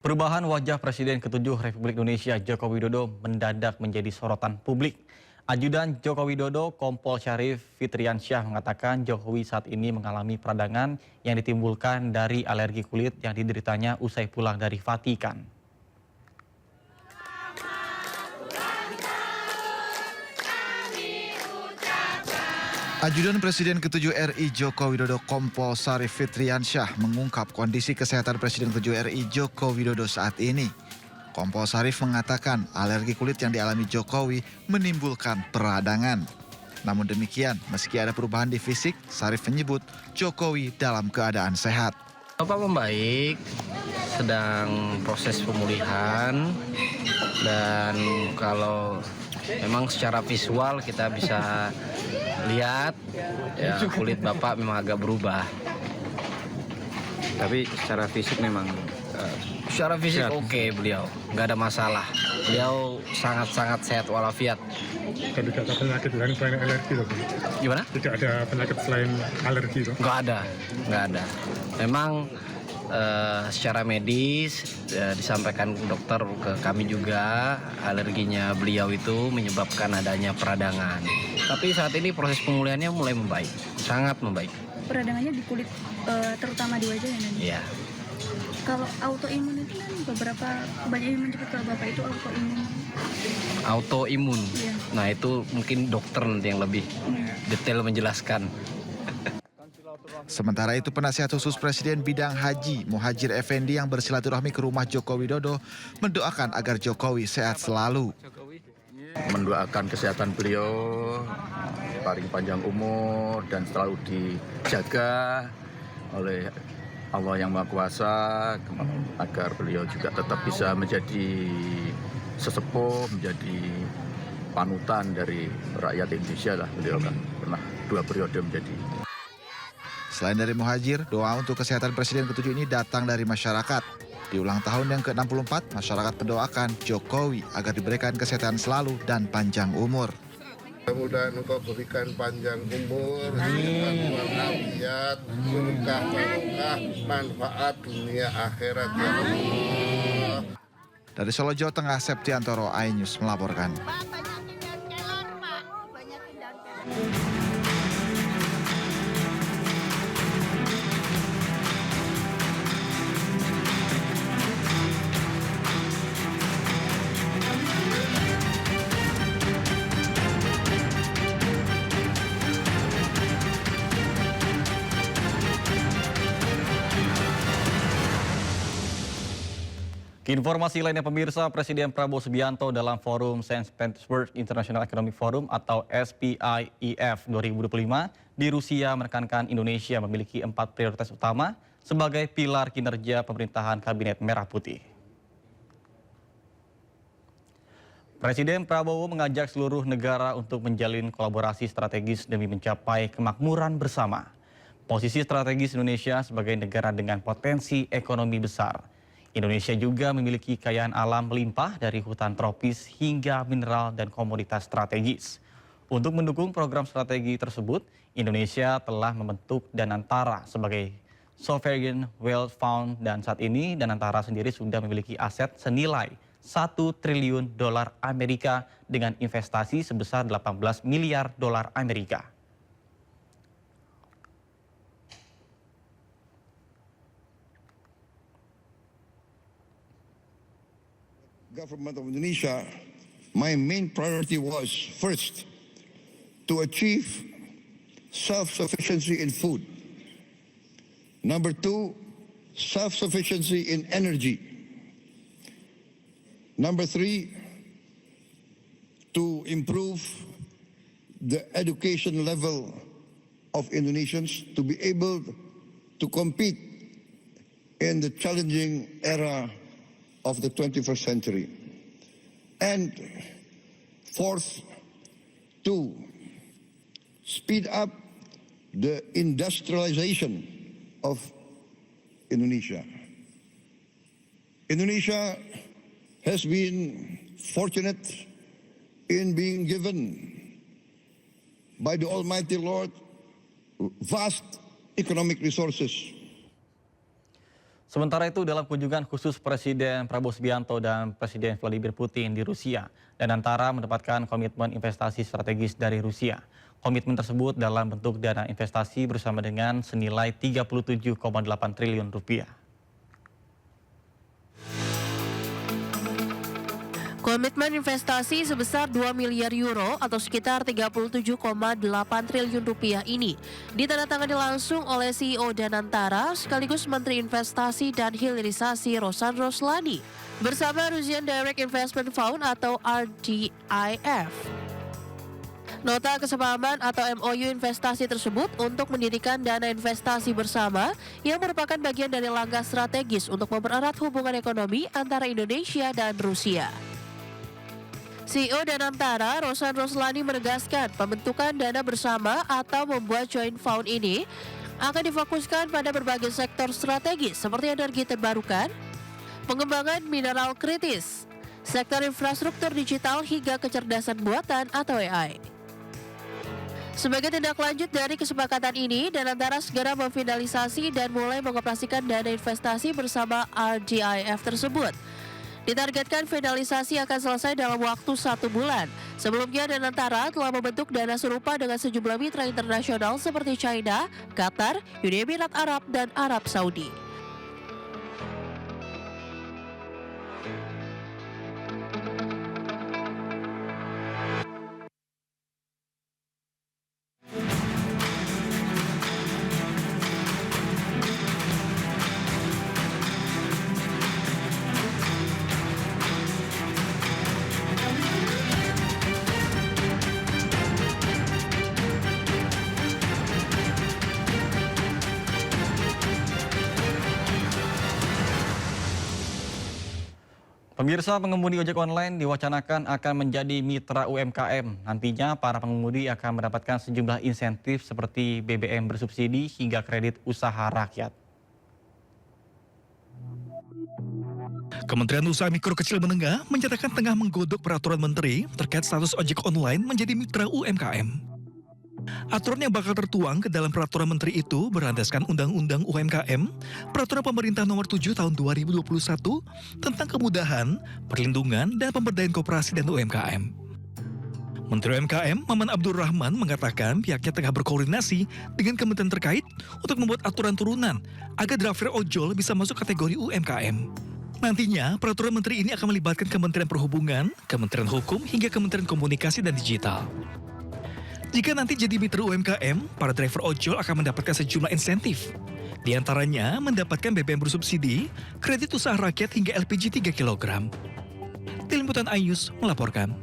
Perubahan wajah Presiden ke-7 Republik Indonesia Joko Widodo mendadak menjadi sorotan publik. Ajudan Joko Widodo, Kompol Syarif Fitriansyah mengatakan Jokowi saat ini mengalami peradangan yang ditimbulkan dari alergi kulit yang dideritanya usai pulang dari Vatikan. Ajudan Presiden ke-7 RI Joko Widodo Kompol Syarif Fitriansyah mengungkap kondisi kesehatan Presiden ke-7 RI Joko Widodo saat ini. Kompol Syarif mengatakan alergi kulit yang dialami Jokowi menimbulkan peradangan. Namun demikian, meski ada perubahan di fisik, Syarif menyebut Jokowi dalam keadaan sehat. Bapak membaik, sedang proses pemulihan, dan kalau memang secara visual kita bisa lihat ya kulit Bapak memang agak berubah. Tapi secara fisik memang Secara fisik oke, beliau nggak ada masalah. Beliau sangat-sangat sehat walafiat. Tidak ada penyakit lain selain alergi loh. Gimana? Tidak ada penyakit selain alergi loh. Nggak ada. Memang secara medis disampaikan dokter ke kami juga alerginya beliau itu menyebabkan adanya peradangan. Tapi saat ini proses pemulihannya mulai membaik, sangat membaik. Peradangannya di kulit, terutama di wajah ya nanti? Iya. Kalau autoimun itu kan banyak yang menyebut kalau Bapak itu autoimun. Autoimun. Iya. Nah itu mungkin dokter nanti yang lebih detail menjelaskan. Sementara itu, penasihat khusus Presiden bidang haji Muhajir Effendi yang bersilaturahmi ke rumah Joko Widodo mendoakan agar Jokowi sehat selalu. Mendoakan kesehatan beliau, paling panjang umur dan selalu dijaga oleh Allah yang Maha Kuasa agar beliau juga tetap bisa menjadi sesepuh, menjadi panutan dari rakyat Indonesia lah. Beliau kan pernah 2 periode menjadi. Selain dari Muhajir, doa untuk kesehatan Presiden ke-7 ini datang dari masyarakat. Di ulang tahun yang ke-64, masyarakat mendoakan Jokowi agar diberikan kesehatan selalu dan panjang umur. Mudah-mudahan Engkau berikan panjang umur, sehat walafiat, berkah barokah, manfaat dunia akhirat ya Allah. Dari Solo, Jawa Tengah, Septiantoro, iNews melaporkan. Informasi lainnya pemirsa, Presiden Prabowo Subianto dalam forum St. Petersburg International Economic Forum atau SPIEF 2025 di Rusia menekankan Indonesia memiliki 4 prioritas utama sebagai pilar kinerja pemerintahan Kabinet Merah Putih. Presiden Prabowo mengajak seluruh negara untuk menjalin kolaborasi strategis demi mencapai kemakmuran bersama. Posisi strategis Indonesia sebagai negara dengan potensi ekonomi besar. Indonesia juga memiliki kekayaan alam melimpah dari hutan tropis hingga mineral dan komoditas strategis. Untuk mendukung program strategi tersebut, Indonesia telah membentuk Danantara sebagai Sovereign Wealth Fund dan saat ini Danantara sendiri sudah memiliki aset senilai 1 triliun dolar Amerika dengan investasi sebesar 18 miliar dolar Amerika. Government of Indonesia, my main priority was first to achieve self-sufficiency in food. Number 2, self-sufficiency in energy. Number 3, to improve the education level of Indonesians to be able to compete in the challenging era of the 21st century. And fourth, to speed up the industrialization of Indonesia. Indonesia has been fortunate in being given by the Almighty Lord vast economic resources. Sementara itu dalam kunjungan khusus Presiden Prabowo Subianto dan Presiden Vladimir Putin di Rusia, Danantara mendapatkan komitmen investasi strategis dari Rusia. Komitmen tersebut dalam bentuk dana investasi bersama dengan senilai 37,8 triliun rupiah. Komitmen investasi sebesar 2 miliar euro atau sekitar 37,8 triliun rupiah ini ditandatangani langsung oleh CEO Danantara sekaligus Menteri Investasi dan Hilirisasi Rosan Roslani bersama Russian Direct Investment Fund atau RDIF. Nota kesepahaman atau MOU investasi tersebut untuk mendirikan dana investasi bersama yang merupakan bagian dari langkah strategis untuk mempererat hubungan ekonomi antara Indonesia dan Rusia. CEO Danantara, Rosan Roslani menegaskan pembentukan dana bersama atau membuat joint fund ini akan difokuskan pada berbagai sektor strategis seperti energi terbarukan, pengembangan mineral kritis, sektor infrastruktur digital hingga kecerdasan buatan atau AI. Sebagai tindak lanjut dari kesepakatan ini, Danantara segera memfinalisasi dan mulai mengoperasikan dana investasi bersama RDIF tersebut. Ditargetkan finalisasi akan selesai dalam waktu 1 bulan. Sebelumnya Danantara telah membentuk dana serupa dengan sejumlah mitra internasional seperti China, Qatar, Uni Emirat Arab, dan Arab Saudi. Pemirsa, pengemudi ojek online diwacanakan akan menjadi mitra UMKM. Nantinya para pengemudi akan mendapatkan sejumlah insentif seperti BBM bersubsidi hingga kredit usaha rakyat. Kementerian Usaha Mikro Kecil Menengah menyatakan tengah menggodok peraturan menteri terkait status ojek online menjadi mitra UMKM. Aturan yang bakal tertuang ke dalam peraturan menteri itu berlandaskan Undang-Undang UMKM, Peraturan Pemerintah Nomor 7 Tahun 2021 tentang kemudahan, perlindungan, dan pemberdayaan koperasi dan UMKM. Menteri UMKM, Maman Abdurrahman, mengatakan pihaknya tengah berkoordinasi dengan kementerian terkait untuk membuat aturan turunan agar driver ojol bisa masuk kategori UMKM. Nantinya, peraturan menteri ini akan melibatkan Kementerian Perhubungan, Kementerian Hukum, hingga Kementerian Komunikasi dan Digital. Jika nanti jadi mitra UMKM, para driver ojol akan mendapatkan sejumlah insentif. Di antaranya mendapatkan BBM bersubsidi, kredit usaha rakyat hingga LPG 3 kg. Tim Liputan Ayus melaporkan.